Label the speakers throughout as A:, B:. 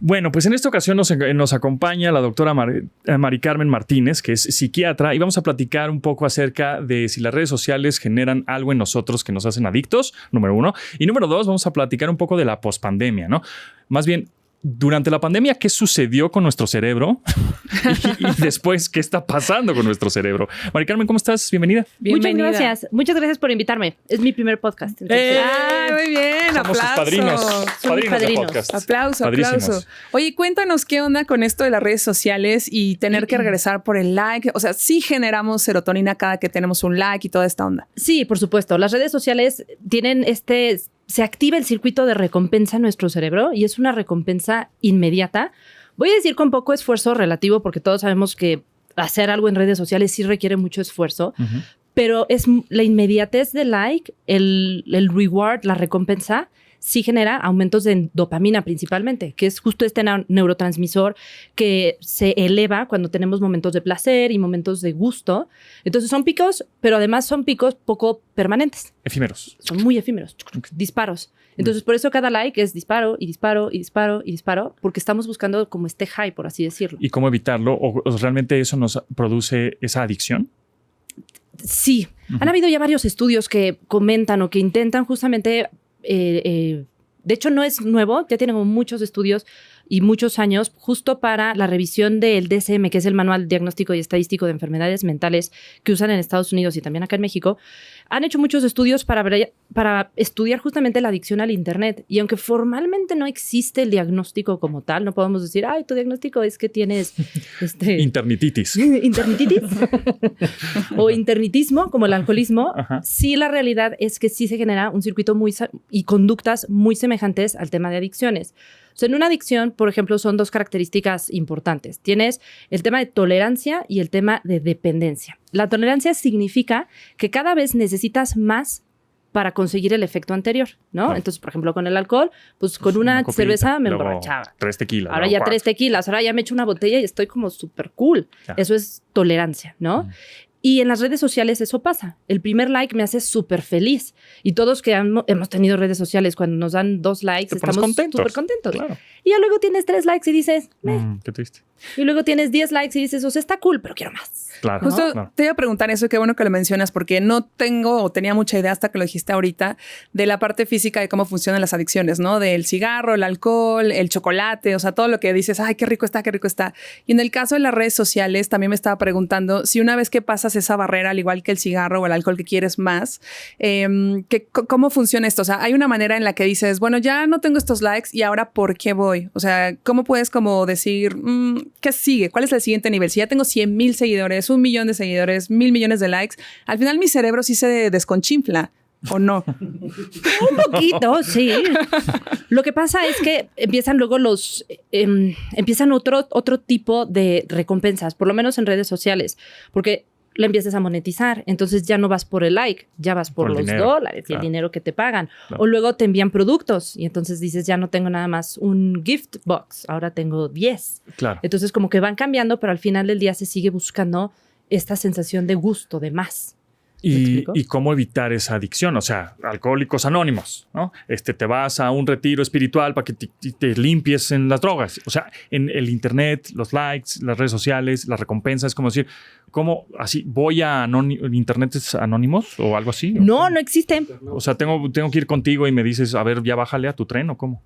A: Bueno, pues en esta ocasión nos acompaña la doctora Mari Carmen Martínez, que es psiquiatra, y vamos a platicar un poco acerca de si las redes sociales generan algo en nosotros que nos hacen adictos, número 1. Y número 2, vamos a platicar un poco de la pospandemia, ¿no? Más bien, durante la pandemia, ¿qué sucedió con nuestro cerebro? y después, ¿qué está pasando con nuestro cerebro? Mari Carmen, ¿cómo estás? Bienvenida.
B: Bienvenida. Muchas gracias por invitarme. Es mi primer podcast.
C: Muy bien,
A: somos sus padrinos de podcast.
C: Aplauso. Oye, cuéntanos qué onda con esto de las redes sociales y tener que regresar por el like. O sea, sí generamos serotonina cada que tenemos un like y toda esta onda.
B: Sí, por supuesto. Las redes sociales tienen se activa el circuito de recompensa en nuestro cerebro y es una recompensa inmediata. Voy a decir con poco esfuerzo relativo porque todos sabemos que hacer algo en redes sociales sí requiere mucho esfuerzo, pero es la inmediatez del like, el reward, la recompensa, sí genera aumentos de dopamina principalmente, que es justo este neurotransmisor que se eleva cuando tenemos momentos de placer y momentos de gusto. Entonces son picos, pero además son picos poco permanentes.
A: Efímeros.
B: Son muy efímeros, disparos. Entonces por eso cada like es disparo y disparo y disparo y disparo, porque estamos buscando como este high, por así decirlo.
A: ¿Y cómo evitarlo? ¿O realmente eso nos produce esa adicción?
B: Sí. Han habido ya varios estudios que comentan o que intentan justamente... de hecho, no es nuevo, ya tienen muchos estudios y muchos años justo para la revisión del DSM, que es el Manual Diagnóstico y Estadístico de Enfermedades Mentales que usan en Estados Unidos y también acá en México. Han hecho muchos estudios para estudiar justamente la adicción al Internet. Y aunque formalmente no existe el diagnóstico como tal, no podemos decir, ay, tu diagnóstico es que tienes...
A: Internititis.
B: Internititis. O internitismo, como el alcoholismo. Sí, la realidad es que sí se genera un circuito y conductas muy semejantes al tema de adicciones. O sea, en una adicción, por ejemplo, son dos características importantes. Tienes el tema de tolerancia y el tema de dependencia. La tolerancia significa que cada vez necesitas más para conseguir el efecto anterior, ¿no?
A: Claro.
B: Entonces, por ejemplo, con el alcohol, pues con una
A: copita,
B: cerveza me
A: luego
B: emborrachaba.
A: 3 tequilas.
B: Ahora ya 3 tequilas, ahora ya me echo una botella y estoy como súper cool.
A: Ya.
B: Eso es tolerancia, ¿no? Y en las redes sociales eso pasa. El primer like me hace súper feliz. Y todos que hemos tenido redes sociales, cuando nos dan 2 likes, estamos súper contentos.
A: Claro.
B: Y ya luego tienes 3 likes y dices,
A: qué triste.
B: Y luego tienes 10 likes y dices, o sea, está cool, pero quiero más.
A: Claro.
C: Justo
A: claro.
C: te iba a preguntar eso, qué bueno que lo mencionas, porque no tengo o tenía mucha idea hasta que lo dijiste ahorita de la parte física de cómo funcionan las adicciones, ¿no? Del cigarro, el alcohol, el chocolate, o sea, todo lo que dices, ay, qué rico está, qué rico está. Y en el caso de las redes sociales, también me estaba preguntando si una vez que pasas esa barrera, al igual que el cigarro o el alcohol que quieres más, ¿cómo funciona esto? O sea, hay una manera en la que dices, bueno, ya no tengo estos likes y ahora ¿por qué voy? O sea, ¿cómo puedes como decir, qué sigue? ¿Cuál es el siguiente nivel? Si ya tengo 100,000 seguidores, 1 millón de seguidores, 1,000 millones de likes, al final mi cerebro sí se desconchinfla, ¿o no?
B: Un poquito, sí. Lo que pasa es que empiezan luego empiezan otro tipo de recompensas, por lo menos en redes sociales, porque lo empiezas a monetizar, entonces ya no vas por el like, ya vas por los
A: dinero,
B: dólares y
A: claro.
B: el dinero que te pagan.
A: Claro.
B: O luego te envían productos y entonces dices, ya no tengo nada más un gift box, ahora tengo 10.
A: Claro.
B: Entonces como que van cambiando, pero al final del día se sigue buscando esta sensación de gusto, de más.
A: ¿Y cómo evitar esa adicción? O sea, Alcohólicos Anónimos, ¿no? Te vas a un retiro espiritual para que te limpies en las drogas. O sea, en el Internet, los likes, las redes sociales, las recompensas, es como decir, ¿cómo así? ¿Voy a Internets Anónimos o algo así?
B: No, no existe.
A: O sea, tengo que ir contigo y me dices, a ver, ya bájale a tu tren o cómo.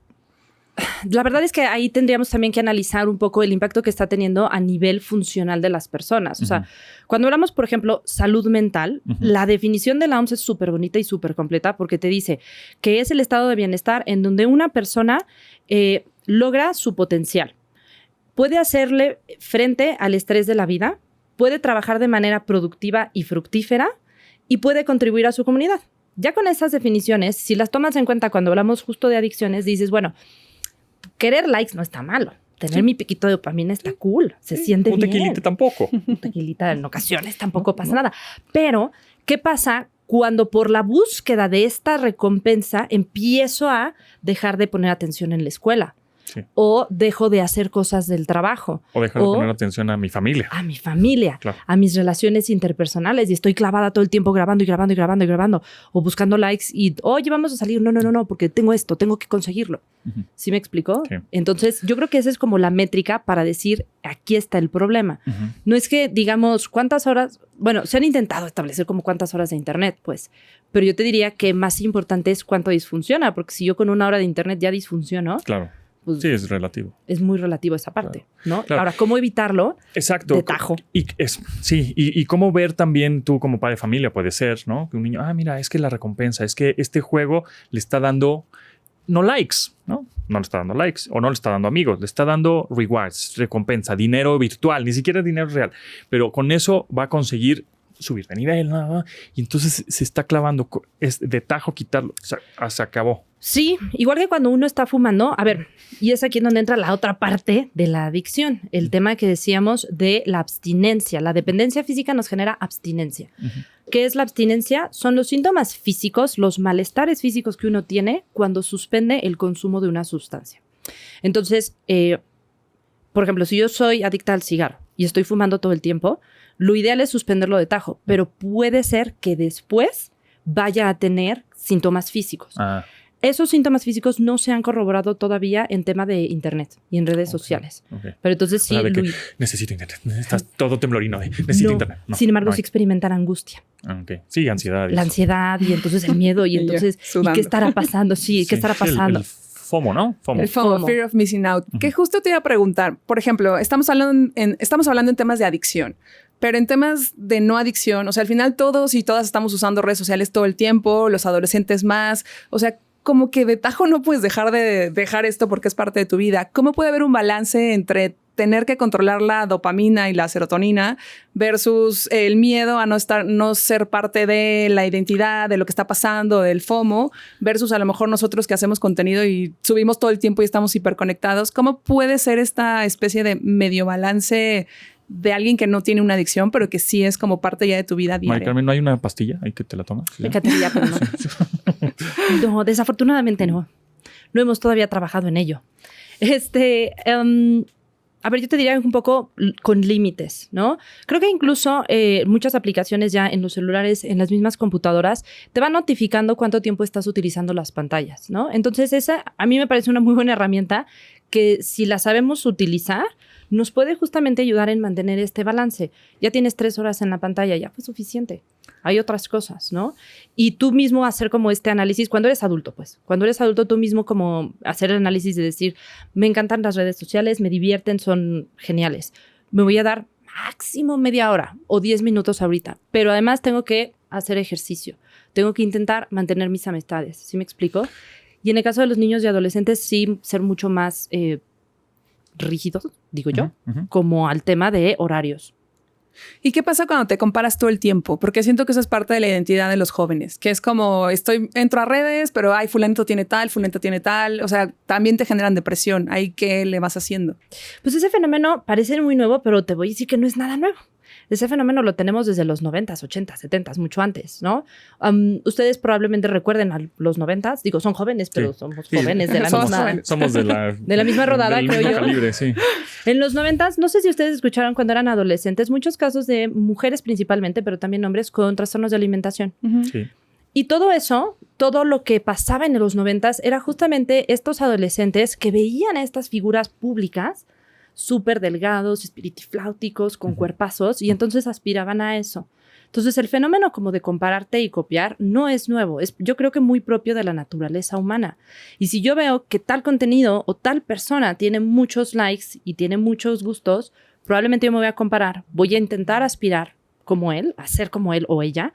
B: La verdad es que ahí tendríamos también que analizar un poco el impacto que está teniendo a nivel funcional de las personas. O sea, cuando hablamos, por ejemplo, salud mental, la definición de la OMS es súper bonita y súper completa porque te dice que es el estado de bienestar en donde una persona logra su potencial. Puede hacerle frente al estrés de la vida, puede trabajar de manera productiva y fructífera y puede contribuir a su comunidad. Ya con esas definiciones, si las tomas en cuenta cuando hablamos justo de adicciones, dices, bueno, querer likes no está malo. Tener mi piquito de dopamina está cool. Se siente bien.
A: Un tequilita tampoco.
B: Un tequilita en ocasiones tampoco pasa nada. Pero, ¿qué pasa cuando por la búsqueda de esta recompensa empiezo a dejar de poner atención en la escuela?
A: Sí.
B: O dejo de hacer cosas del trabajo.
A: O dejo de poner atención a mi familia.
B: A mi familia,
A: claro.
B: A mis relaciones interpersonales y estoy clavada todo el tiempo grabando y grabando y grabando y grabando o buscando likes y, oye, vamos a salir. No, porque tengo esto, tengo que conseguirlo.
A: Uh-huh.
B: ¿Sí me explico?
A: Sí.
B: Entonces, yo creo que esa es como la métrica para decir, aquí está el problema.
A: Uh-huh.
B: No es que digamos cuántas horas, bueno, se han intentado establecer como cuántas horas de internet, pues, pero yo te diría que más importante es cuánto disfunciona, porque si yo con 1 hora de internet ya disfunciono,
A: claro.
B: Pues
A: sí, es relativo.
B: Es muy relativo esa parte,
A: claro.
B: ¿no?
A: Claro.
B: Ahora, ¿cómo evitarlo?
A: Exacto.
B: De tajo.
A: Y cómo ver también tú como padre de familia puede ser, ¿no? Que un niño, mira, es que la recompensa, es que este juego le está dando no likes, ¿no? No le está dando likes o no le está dando amigos, le está dando rewards, recompensa, dinero virtual, ni siquiera dinero real. Pero con eso va a conseguir subir de nivel, ¿no? Y entonces se está clavando, es de tajo quitarlo, se acabó.
B: Sí, igual que cuando uno está fumando, a ver, y es aquí donde entra la otra parte de la adicción, el tema que decíamos de la abstinencia. La dependencia física nos genera abstinencia. Uh-huh. ¿Qué es la abstinencia? Son los síntomas físicos, los malestares físicos que uno tiene cuando suspende el consumo de una sustancia. Entonces, por ejemplo, si yo soy adicta al cigarro y estoy fumando todo el tiempo, lo ideal es suspenderlo de tajo, pero puede ser que después vaya a tener síntomas físicos. Esos síntomas físicos no se han corroborado todavía en tema de internet y en redes sociales. Okay. Pero entonces sí...
A: necesito internet. Estás todo temblorino. Necesito internet.
B: No, sin embargo, sí experimentan angustia.
A: Okay. Sí, ansiedad.
B: La ansiedad y entonces el miedo y entonces... ¿Y qué estará pasando? Sí, ¿qué estará pasando?
A: El FOMO, ¿no?
C: El FOMO, Fear of Missing Out. Uh-huh. Que justo te iba a preguntar, por ejemplo, estamos hablando en temas de adicción. Pero en temas de no adicción, o sea, al final todos y todas estamos usando redes sociales todo el tiempo, los adolescentes más, o sea, como que de tajo no puedes dejar de dejar esto porque es parte de tu vida. ¿Cómo puede haber un balance entre tener que controlar la dopamina y la serotonina versus el miedo a no ser parte de la identidad, de lo que está pasando, del FOMO, versus a lo mejor nosotros que hacemos contenido y subimos todo el tiempo y estamos hiperconectados? ¿Cómo puede ser esta especie de medio balance de alguien que no tiene una adicción, pero que sí es como parte ya de tu vida diaria?
A: Carmen, ¿no hay una pastilla ahí que te la tomas?
B: Pecatilla, pero no. No, desafortunadamente no. No hemos todavía trabajado en ello. A ver, yo te diría un poco con límites, ¿no? Creo que incluso muchas aplicaciones ya en los celulares, en las mismas computadoras, te van notificando cuánto tiempo estás utilizando las pantallas, ¿no? Entonces esa a mí me parece una muy buena herramienta que si la sabemos utilizar, nos puede justamente ayudar en mantener este balance. Ya tienes 3 horas en la pantalla, ya fue suficiente. Hay otras cosas, ¿no? Y tú mismo hacer como este análisis, cuando eres adulto, pues. Cuando eres adulto, tú mismo como hacer el análisis de decir, me encantan las redes sociales, me divierten, son geniales. Me voy a dar máximo media hora o 10 minutos ahorita. Pero además tengo que hacer ejercicio. Tengo que intentar mantener mis amistades. ¿Sí me explico? Y en el caso de los niños y adolescentes, sí ser mucho más rígidos, digo yo, como al tema de horarios.
C: ¿Y qué pasa cuando te comparas todo el tiempo? Porque siento que eso es parte de la identidad de los jóvenes, que es como entro a redes, pero fulanito tiene tal, o sea, también te generan depresión. ¿Ahí qué le vas haciendo?
B: Pues ese fenómeno parece muy nuevo, pero te voy a decir que no es nada nuevo. Ese fenómeno lo tenemos desde los 90s, 80s, 70s, mucho antes, ¿no? Ustedes probablemente recuerden a los 90s. Digo, son jóvenes, pero somos jóvenes de la misma...
A: Somos de la
B: misma rodada, creo yo.
A: Calibre, sí.
B: En los 90s, no sé si ustedes escucharon cuando eran adolescentes, muchos casos de mujeres principalmente, pero también hombres con trastornos de alimentación. Uh-huh. Sí. Y todo eso, todo lo que pasaba en los 90s era justamente estos adolescentes que veían a estas figuras públicas súper delgados, espiritifláuticos, con cuerpazos, y entonces aspiraban a eso. Entonces, el fenómeno como de compararte y copiar no es nuevo, es yo creo que muy propio de la naturaleza humana. Y si yo veo que tal contenido o tal persona tiene muchos likes y tiene muchos gustos, probablemente yo me voy a comparar, voy a intentar aspirar como él, a ser como él o ella,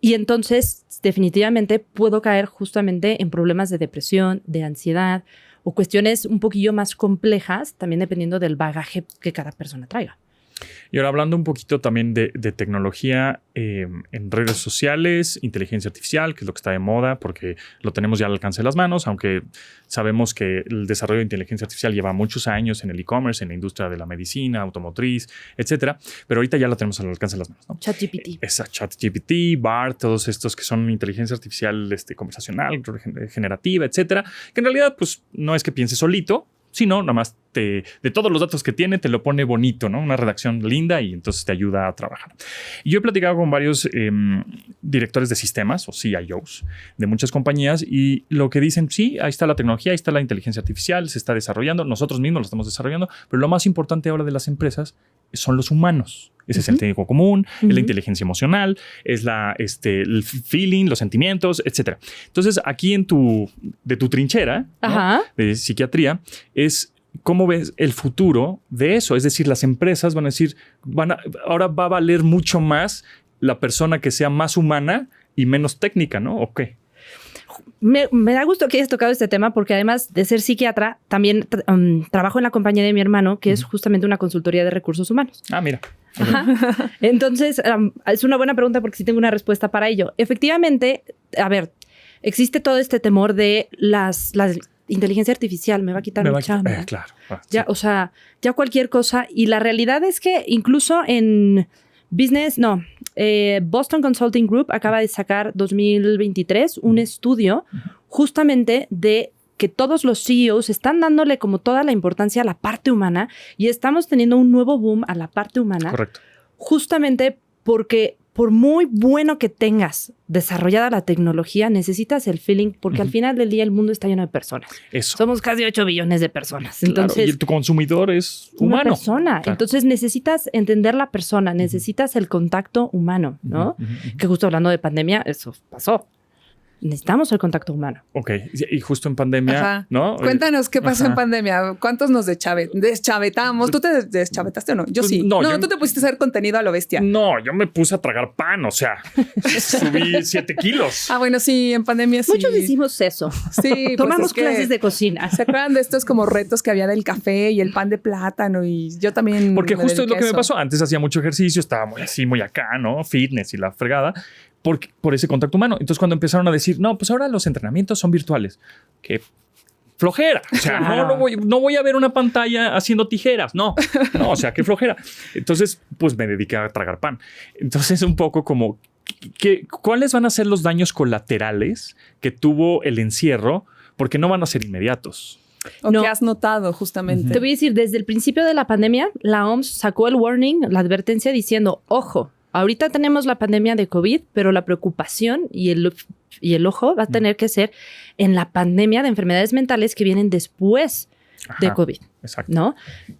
B: y entonces definitivamente puedo caer justamente en problemas de depresión, de ansiedad, o cuestiones un poquillo más complejas, también dependiendo del bagaje que cada persona traiga.
A: Y ahora hablando un poquito también de tecnología en redes sociales, inteligencia artificial, que es lo que está de moda, porque lo tenemos ya al alcance de las manos, aunque sabemos que el desarrollo de inteligencia artificial lleva muchos años en el e-commerce, en la industria de la medicina, automotriz, etcétera, pero ahorita ya la tenemos al alcance de las manos, ¿no?
B: ChatGPT.
A: ChatGPT, BART, todos estos que son inteligencia artificial conversacional, generativa, etcétera, que en realidad pues no es que piense solito, Si no, nada más de todos los datos que tiene, te lo pone bonito, ¿no? Una redacción linda y entonces te ayuda a trabajar. Y yo he platicado con varios directores de sistemas o CIOs de muchas compañías y lo que dicen, sí, ahí está la tecnología, ahí está la inteligencia artificial, se está desarrollando, nosotros mismos lo estamos desarrollando, pero lo más importante ahora de las empresas son los humanos. Ese es el técnico común, es la inteligencia emocional, es el feeling, los sentimientos, etc. Entonces, aquí de tu trinchera, ¿no? De psiquiatría, es cómo ves el futuro de eso. Es decir, las empresas van a decir, ahora va a valer mucho más la persona que sea más humana y menos técnica, ¿no? ¿O qué?
B: Me da gusto que hayas tocado este tema porque además de ser psiquiatra, también trabajo en la compañía de mi hermano, que es justamente una consultoría de recursos humanos.
A: Ah, mira.
B: Ajá. Entonces, es una buena pregunta porque sí tengo una respuesta para ello. Efectivamente, a ver, existe todo este temor de la inteligencia artificial, me va a quitar mi chamba.
A: Claro.
B: Ya, o sea, ya cualquier cosa. Y la realidad es que incluso en Boston Consulting Group acaba de sacar 2023 un estudio justamente de que todos los CEOs están dándole como toda la importancia a la parte humana y estamos teniendo un nuevo boom a la parte humana.
A: Correcto.
B: Justamente porque por muy bueno que tengas desarrollada la tecnología, necesitas el feeling porque al final del día el mundo está lleno de personas.
A: Eso.
B: Somos casi 8 billones de personas. Entonces,
A: claro, y tu consumidor es humano.
B: Una persona. Claro. Entonces necesitas entender la persona, necesitas el contacto humano, ¿no? Que justo hablando de pandemia, eso pasó. Necesitamos el contacto humano.
A: Ok. Y justo en pandemia, ¿no?
C: Cuéntanos qué pasó en pandemia. ¿Cuántos nos deschavetamos? ¿Tú te deschavetaste o no? Yo sí. No, tú te pusiste a hacer contenido a lo bestia.
A: No, yo me puse a tragar pan. O sea, subí 7 kilos.
C: Ah, bueno, sí, en pandemia sí.
B: Muchos hicimos eso.
C: Sí.
B: Tomamos clases de cocina.
C: ¿Se acuerdan de estos como retos que había del café y el pan de plátano? Y yo también.
A: Porque justo es lo que me pasó. Antes hacía mucho ejercicio, estaba muy acá, ¿no? Fitness y la fregada. Por ese contacto humano. Entonces, cuando empezaron a decir, no, pues ahora los entrenamientos son virtuales. ¡Qué flojera! O sea, no voy a ver una pantalla haciendo tijeras. No, o sea, qué flojera. Entonces, pues me dediqué a tragar pan. Entonces, un poco como, ¿cuáles van a ser los daños colaterales que tuvo el encierro? Porque no van a ser inmediatos.
C: ¿O qué has notado justamente?
B: Te voy a decir, desde el principio de la pandemia, la OMS sacó el warning, la advertencia diciendo, ojo, ahorita tenemos la pandemia de COVID, pero la preocupación y el ojo va a tener que ser en la pandemia de enfermedades mentales que vienen después de COVID.
A: Exacto.
B: ¿No?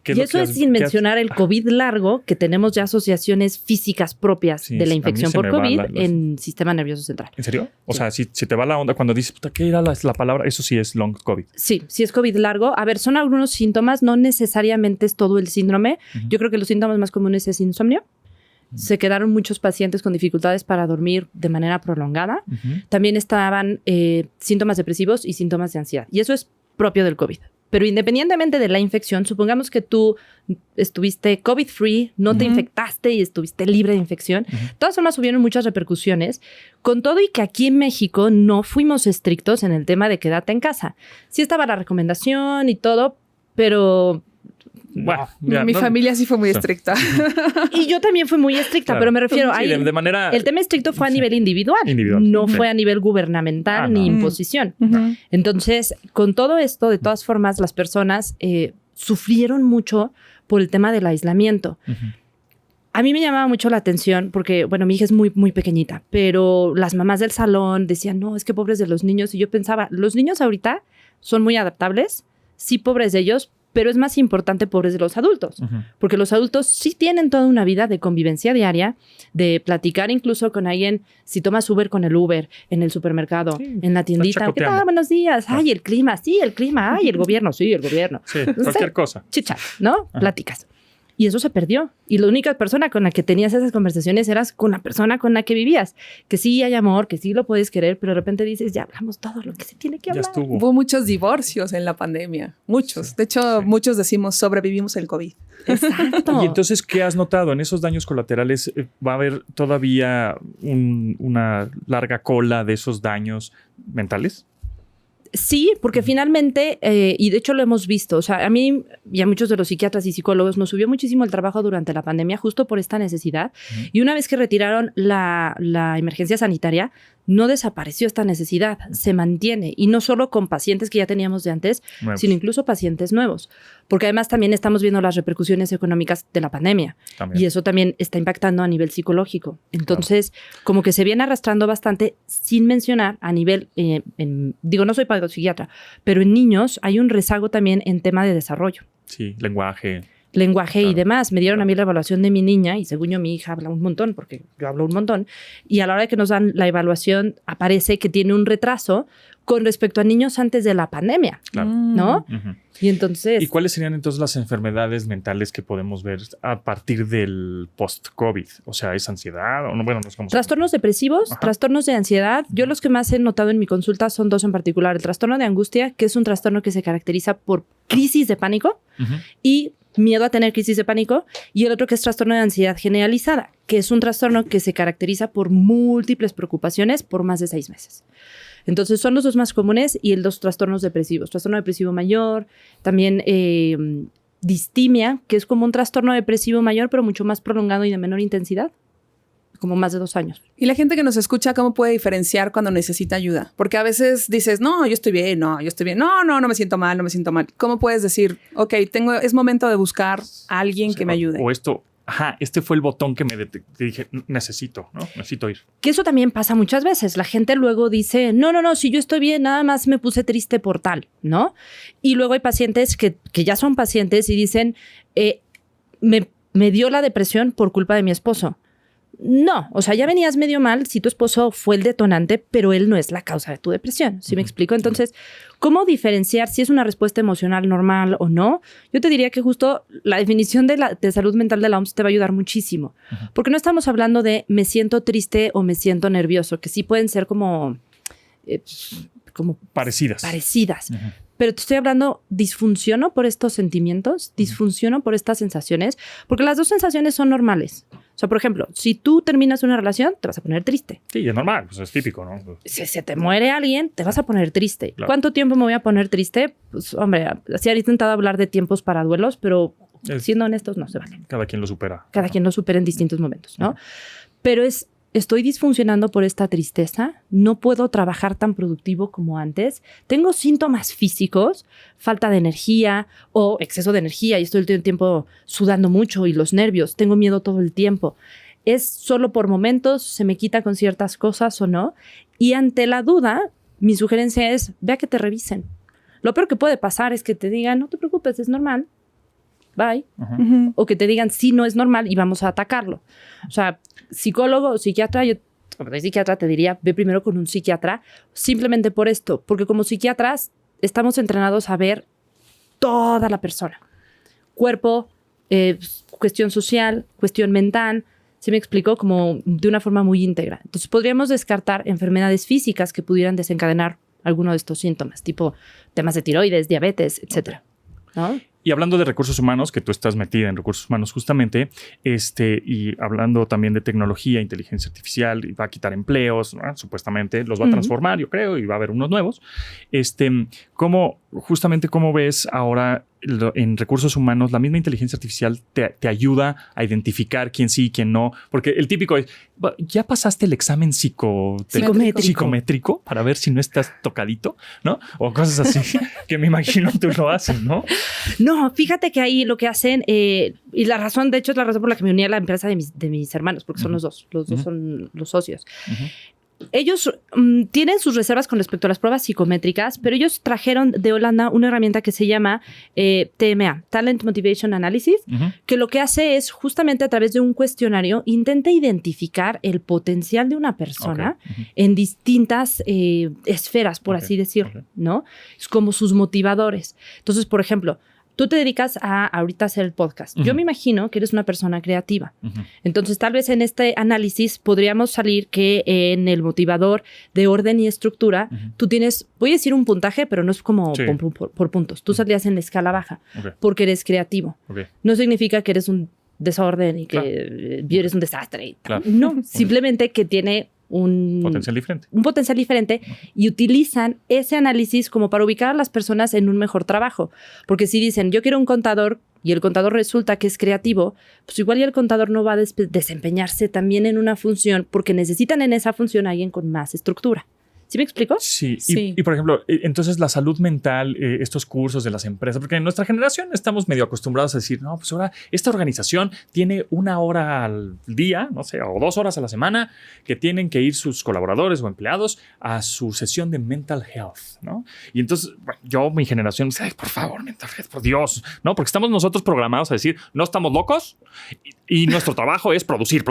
B: Y eso es sin mencionar el COVID largo, que tenemos ya asociaciones físicas propias de la infección por COVID en sistema nervioso central.
A: ¿En serio? O sea, si te va la onda cuando dices, puta, ¿qué era la palabra? Eso sí es long COVID.
B: Sí es COVID largo. A ver, son algunos síntomas, no necesariamente es todo el síndrome. Yo creo que los síntomas más comunes es insomnio. Se quedaron muchos pacientes con dificultades para dormir de manera prolongada. También estaban síntomas depresivos y síntomas de ansiedad. Y eso es propio del COVID. Pero independientemente de la infección, supongamos que tú estuviste COVID-free, no te infectaste y estuviste libre de infección. De todas formas, hubieron muchas repercusiones. Con todo y que aquí en México no fuimos estrictos en el tema de quédate en casa. Sí estaba la recomendación y todo, pero...
A: Bueno,
C: mi familia sí fue muy estricta.
B: Y yo también fui muy estricta, pero me refiero a...
A: de manera...
B: El tema estricto fue a nivel individual. No fue a nivel gubernamental ni imposición. Entonces, con todo esto, de todas formas, las personas sufrieron mucho por el tema del aislamiento. A mí me llamaba mucho la atención porque, bueno, mi hija es muy, muy pequeñita, pero las mamás del salón decían, no, es que pobres de los niños. Y yo pensaba, los niños ahorita son muy adaptables, sí, pobres de ellos, pero es más importante pobres de los adultos, porque los adultos sí tienen toda una vida de convivencia diaria, de platicar incluso con alguien, si tomas Uber con el Uber, en el supermercado, en la tiendita, ¿qué tal? Buenos días, ay, el clima, ay, el gobierno, sí, el gobierno.
A: Sí, cualquier cosa.
B: Chichat, ¿no? Platicas. Y eso se perdió. Y la única persona con la que tenías esas conversaciones eras con la persona con la que vivías. Que sí hay amor, que sí lo puedes querer, pero de repente dices, ya hablamos todo lo que se tiene que hablar.
A: Ya estuvo.
C: Hubo muchos divorcios en la pandemia. Muchos. Sí. De hecho, muchos decimos sobrevivimos el COVID.
B: Exacto.
A: Y entonces, ¿qué has notado? En esos daños colaterales va a haber todavía una larga cola de esos daños mentales.
B: Sí, porque finalmente, y de hecho lo hemos visto, o sea, a mí y a muchos de los psiquiatras y psicólogos nos subió muchísimo el trabajo durante la pandemia justo por esta necesidad. Y una vez que retiraron la emergencia sanitaria, no desapareció esta necesidad, se mantiene. Y no solo con pacientes que ya teníamos de antes, sino incluso pacientes nuevos. Porque además también estamos viendo las repercusiones económicas de la pandemia. Y eso también está impactando a nivel psicológico. Entonces, como que se viene arrastrando bastante, sin mencionar a nivel, digo, no soy psiquiatra, pero en niños hay un rezago también en tema de desarrollo.
A: Sí, lenguaje
B: y demás. Me dieron a mí la evaluación de mi niña y según yo mi hija habla un montón porque yo hablo un montón y a la hora de que nos dan la evaluación aparece que tiene un retraso con respecto a niños antes de la pandemia, ¿no? Y entonces...
A: ¿Y cuáles serían entonces las enfermedades mentales que podemos ver a partir del post-COVID? O sea, ¿es ansiedad o no? Bueno, no es como...
B: Trastornos depresivos, trastornos de ansiedad. Yo los que más he notado en mi consulta son dos en particular. El trastorno de angustia, que es un trastorno que se caracteriza por crisis de pánico y miedo a tener crisis de pánico, y el otro que es trastorno de ansiedad generalizada, que es un trastorno que se caracteriza por múltiples preocupaciones por más de 6 meses. Entonces son los dos más comunes y los trastornos depresivos. Trastorno depresivo mayor, también distimia, que es como un trastorno depresivo mayor, pero mucho más prolongado y de menor intensidad, como más de 2 años.
C: Y la gente que nos escucha, ¿cómo puede diferenciar cuando necesita ayuda? Porque a veces dices, no, yo estoy bien, no me siento mal, no me siento mal. ¿Cómo puedes decir, ok, es momento de buscar a alguien que me ayude?
A: O esto, este fue el botón que te dije, necesito ir.
B: Que eso también pasa muchas veces. La gente luego dice, no, si yo estoy bien, nada más me puse triste por tal, ¿no? Y luego hay pacientes que ya son pacientes y dicen, me dio la depresión por culpa de mi esposo. No, o sea, ya venías medio mal si tu esposo fue el detonante, pero él no es la causa de tu depresión. ¿Sí me explico? Entonces, ¿cómo diferenciar si es una respuesta emocional normal o no? Yo te diría que justo la definición de salud mental de la OMS te va a ayudar muchísimo. Porque no estamos hablando de me siento triste o me siento nervioso, que sí pueden ser como
A: parecidas.
B: Pero te estoy hablando, disfunciono por estos sentimientos, disfunciono por estas sensaciones, porque las dos sensaciones son normales. O sea, por ejemplo, si tú terminas una relación, te vas a poner triste.
A: Sí, es normal, pues es típico, ¿no?
B: Si se te muere alguien, te vas a poner triste. Claro. ¿Cuánto tiempo me voy a poner triste? Pues, hombre, se han intentado hablar de tiempos para duelos, pero siendo honestos, no se vale.
A: Cada quien lo supera.
B: Cada quien lo supera en distintos momentos, ¿no? Pero estoy disfuncionando por esta tristeza, no puedo trabajar tan productivo como antes, tengo síntomas físicos, falta de energía o exceso de energía y estoy todo el tiempo sudando mucho y los nervios, tengo miedo todo el tiempo. Es solo por momentos, se me quita con ciertas cosas o no. Y ante la duda, mi sugerencia es, ve a que te revisen. Lo peor que puede pasar es que te digan, no te preocupes, es normal. Bye. O que te digan, sí, no es normal y vamos a atacarlo. O sea, psicólogo o psiquiatra, yo como psiquiatra te diría, ve primero con un psiquiatra simplemente por esto, porque como psiquiatras estamos entrenados a ver toda la persona. Cuerpo, cuestión social, cuestión mental, ¿se me explicó? Como de una forma muy íntegra. Entonces podríamos descartar enfermedades físicas que pudieran desencadenar alguno de estos síntomas, tipo temas de tiroides, diabetes, etcétera. ¿No?
A: Y hablando de recursos humanos, que tú estás metida en recursos humanos justamente, y hablando también de tecnología, inteligencia artificial, y va a quitar empleos, ¿no? Supuestamente los va a transformar, yo creo, y va a haber unos nuevos. ¿Cómo ves ahora en recursos humanos la misma inteligencia artificial te ayuda a identificar quién sí y quién no? Porque el típico es, ¿ya pasaste el examen psicométrico para ver si no estás tocadito? ¿No? O cosas así que me imagino tú lo haces, ¿no?
B: No, fíjate que ahí lo que hacen, y la razón, de hecho, es la razón por la que me uní a la empresa de mis hermanos, porque son los dos son los socios. Ellos tienen sus reservas con respecto a las pruebas psicométricas, pero ellos trajeron de Holanda una herramienta que se llama TMA, Talent Motivation Analysis, que lo que hace es justamente a través de un cuestionario intenta identificar el potencial de una persona en distintas esferas, por así decirlo, ¿no? Es como sus motivadores. Entonces, por ejemplo, tú te dedicas a ahorita hacer el podcast. Yo me imagino que eres una persona creativa. Entonces, tal vez en este análisis podríamos salir que en el motivador de orden y estructura, tú tienes, voy a decir un puntaje, pero no es como por puntos. Tú salías en la escala baja porque eres creativo. No significa que eres un desorden y que eres un desastre. No, simplemente que tiene un potencial diferente y utilizan ese análisis como para ubicar a las personas en un mejor trabajo. Porque si dicen, yo quiero un contador y el contador resulta que es creativo, pues igual y el contador no va a desempeñarse también en una función porque necesitan en esa función a alguien con más estructura. ¿Sí me explico?
A: Sí.
C: Sí.
A: Y por ejemplo, entonces la salud mental, estos cursos de las empresas, porque en nuestra generación estamos medio acostumbrados a decir, no, pues ahora esta organización tiene 1 hora al día, no sé, o 2 horas a la semana, que tienen que ir sus colaboradores o empleados a su sesión de mental health, ¿no? Y entonces, bueno, mi generación dice, ay, por favor, mental health, por Dios, ¿no? Porque estamos nosotros programados a decir, no estamos locos y nuestro trabajo es producir,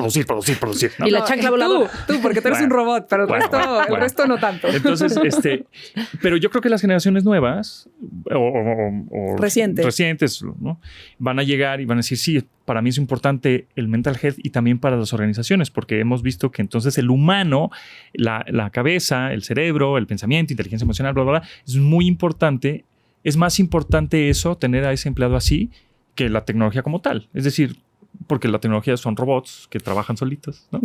A: ¿no?
B: Y la chancla voladora.
C: Tú, porque tú eres un robot, pero el resto no tanto.
A: Entonces, pero yo creo que las generaciones nuevas o recientes, ¿no? Van a llegar y van a decir, sí, para mí es importante el mental health y también para las organizaciones, porque hemos visto que entonces el humano, la cabeza, el cerebro, el pensamiento, inteligencia emocional, bla, bla, bla, es muy importante. Es más importante eso, tener a ese empleado así, que la tecnología como tal. Es decir, porque la tecnología son robots que trabajan solitos, ¿no?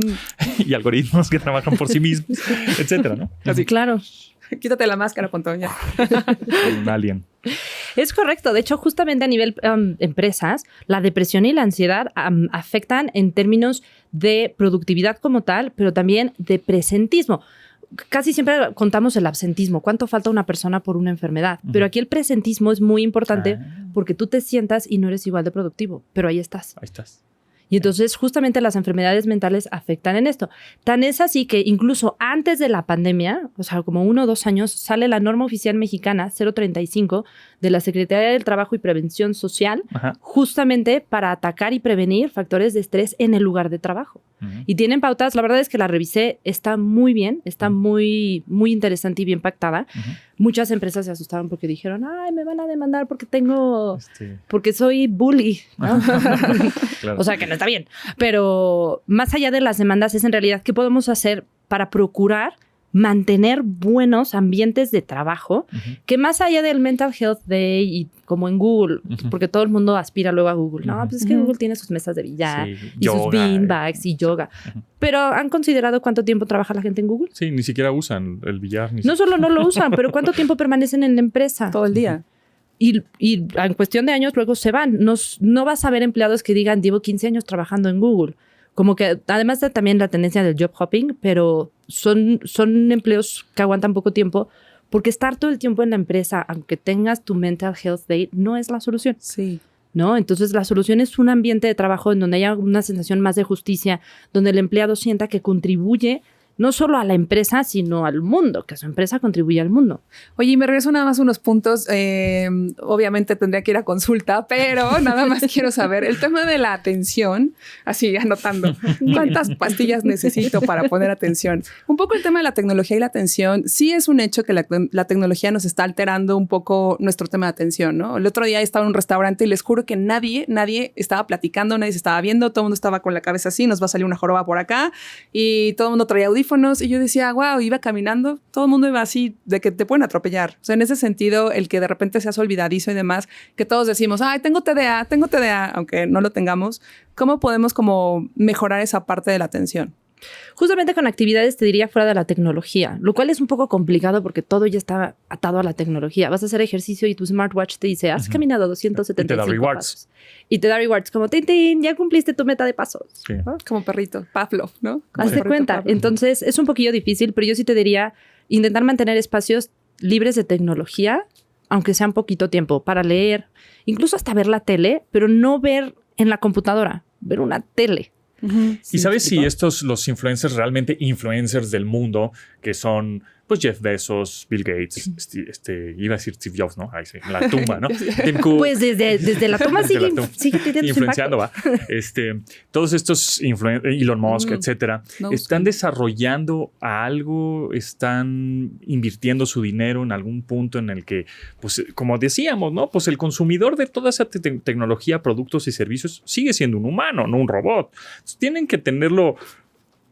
A: Y algoritmos que trabajan por sí mismos, etcétera, ¿no?
B: Así, claro.
C: Quítate la máscara, Pontoña.
A: Un alien.
B: Es correcto. De hecho, justamente a nivel empresas, la depresión y la ansiedad afectan en términos de productividad como tal, pero también de presentismo. Casi siempre contamos el absentismo, cuánto falta una persona por una enfermedad, pero aquí el presentismo es muy importante porque tú te sientas y no eres igual de productivo, pero ahí estás.
A: Ahí estás.
B: Y entonces justamente las enfermedades mentales afectan en esto. Tan es así que incluso antes de la pandemia, o sea, como 1 o 2 años, sale la norma oficial mexicana 035 de la Secretaría del Trabajo y Prevención Social, justamente para atacar y prevenir factores de estrés en el lugar de trabajo. Y tienen pautas, la verdad es que la revisé, está muy bien, está muy, muy interesante y bien pactada. Muchas empresas se asustaron porque dijeron, ay, me van a demandar porque porque soy bully, ¿no?
A: Claro.
B: O sea, que no está bien. Pero más allá de las demandas es en realidad qué podemos hacer para procurar mantener buenos ambientes de trabajo, que más allá del Mental Health Day y como en Google, porque todo el mundo aspira luego a Google, ¿no? Pues es que Google tiene sus mesas de billar y sus beanbags y yoga. Pero ¿han considerado cuánto tiempo trabaja la gente en Google?
A: Sí, ni siquiera usan el billar.
B: No solo no lo usan, pero ¿cuánto tiempo permanecen en la empresa?
C: Todo el día.
B: Y en cuestión de años luego se van. No vas a ver empleados que digan, llevo 15 años trabajando en Google. Como que además de también la tendencia del job hopping, pero son empleos que aguantan poco tiempo porque estar todo el tiempo en la empresa, aunque tengas tu mental health day, no es la solución.
C: Sí.
B: ¿No? Entonces la solución es un ambiente de trabajo en donde haya una sensación más de justicia, donde el empleado sienta que contribuye no solo a la empresa, sino al mundo, que su empresa contribuye al mundo.
C: Oye, y me regreso nada más unos puntos. Obviamente tendría que ir a consulta, pero nada más quiero saber el tema de la atención, así anotando, ¿cuántas pastillas necesito para poner atención? Un poco el tema de la tecnología y la atención. Sí es un hecho que la tecnología nos está alterando un poco nuestro tema de atención, ¿no? El otro día estaba en un restaurante y les juro que nadie estaba platicando, nadie se estaba viendo, todo el mundo estaba con la cabeza así, nos va a salir una joroba por acá y todo el mundo traía audífonos. Y yo decía, wow, iba caminando, todo el mundo iba así, de que te pueden atropellar. O sea, en ese sentido, el que de repente seas olvidadizo y demás, que todos decimos, ay, tengo TDA, aunque no lo tengamos, ¿cómo podemos como mejorar esa parte de la atención?
B: Justamente con actividades te diría fuera de la tecnología, lo cual es un poco complicado porque todo ya está atado a la tecnología. Vas a hacer ejercicio y tu smartwatch te dice, has caminado 275 pasos. Y te da rewards como, tin, ya cumpliste tu meta de pasos. Sí.
C: ¿No? Como perrito, Pavlov, ¿no?
B: Hazte cuenta. Pavlov. Entonces es un poquillo difícil, pero yo sí te diría intentar mantener espacios libres de tecnología, aunque sea un poquito tiempo, para leer, incluso hasta ver la tele, pero no ver en la computadora, ver una tele.
A: ¿Y sabes si los influencers, realmente influencers del mundo, que son pues Jeff Bezos, Bill Gates, iba a decir Steve Jobs, ¿no? Ahí sí, la tumba, ¿no? Tim Cook.
B: Pues desde la tumba sigue teniendo
A: influenciando, va. Todos estos Elon Musk, etcétera, están desarrollando algo, están invirtiendo su dinero en algún punto en el que, pues, como decíamos, ¿no? Pues el consumidor de toda esa tecnología, productos y servicios sigue siendo un humano, no un robot. Entonces, tienen que tenerlo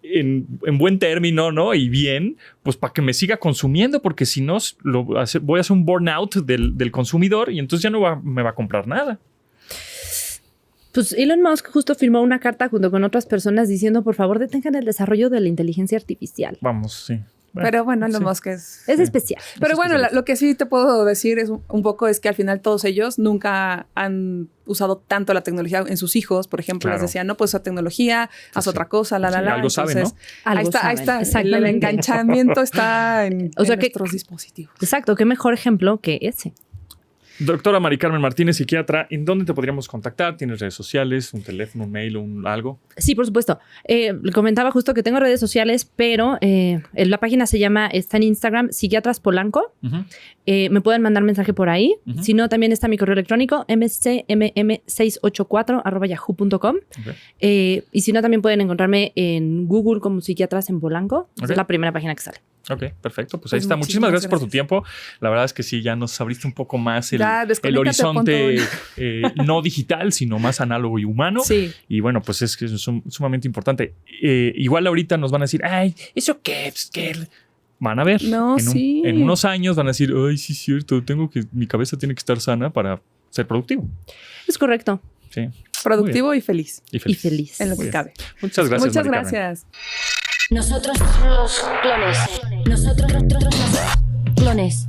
A: en buen término, ¿no? Y bien, pues para que me siga consumiendo, porque si no, voy a hacer un burnout del consumidor y entonces ya no me va a comprar nada.
B: Pues Elon Musk justo firmó una carta junto con otras personas diciendo, por favor, detengan el desarrollo de la inteligencia artificial.
A: Vamos, sí.
C: Pero bueno, Elon
A: sí.
C: Musk es...
B: Es especial.
C: Pero
A: Es
C: bueno,
A: especial.
C: lo que sí te puedo decir es un poco es que al final todos ellos nunca han usado tanto la tecnología en sus hijos. Por ejemplo,
A: Claro.
C: les decían, no puedes usar tecnología, haz
A: Sí.
C: otra cosa, la.
A: Sí, algo saben, ¿no?
B: Algo
C: Ahí
B: saben.
C: está. El
B: Exactamente.
C: enganchamiento está en
B: O sea que-
C: nuestros dispositivos.
B: Exacto, qué mejor ejemplo que ese.
A: Doctora Mari Carmen Martínez, psiquiatra, ¿en dónde te podríamos contactar? ¿Tienes redes sociales, un teléfono, un mail, algo?
B: Sí, por supuesto. Le comentaba justo que tengo redes sociales, pero la página está en Instagram, Psiquiatras Polanco.
A: Ujú.
B: Me pueden mandar mensaje por ahí.
A: Ujú.
B: Si no, también está mi correo electrónico, mcmm684@yahoo.com.
A: Ok.
B: Y si no, también pueden encontrarme en Google como Psiquiatras en Polanco.
A: Ok.
B: Es la primera página que sale.
A: Ok, perfecto. Pues
C: Pues
A: ahí está. Muchísimas gracias por tu
C: gracias.
A: tiempo. La verdad es que sí, ya nos abriste un poco más
C: Ya,
A: el
C: desconéctate,
A: horizonte
C: pon
A: no digital, sino más análogo y humano.
C: Sí.
A: Y bueno, pues es que es sumamente importante. Igual ahorita nos van a decir, ay, ¿eso qué? Pues, ¿qué? Van a ver.
C: No, sí.
A: En unos años van a decir, ay, sí es cierto, mi cabeza tiene que estar sana para ser productivo.
B: Es correcto.
A: Sí.
C: Productivo y feliz.
A: Y
B: Y
A: feliz.
B: feliz.
C: En lo
A: Muy
C: que
A: bien.
C: cabe.
A: Muchas gracias.
C: Muchas
A: Mari Carmen.
C: gracias.
D: Nosotros los clones. Nosotros los clones.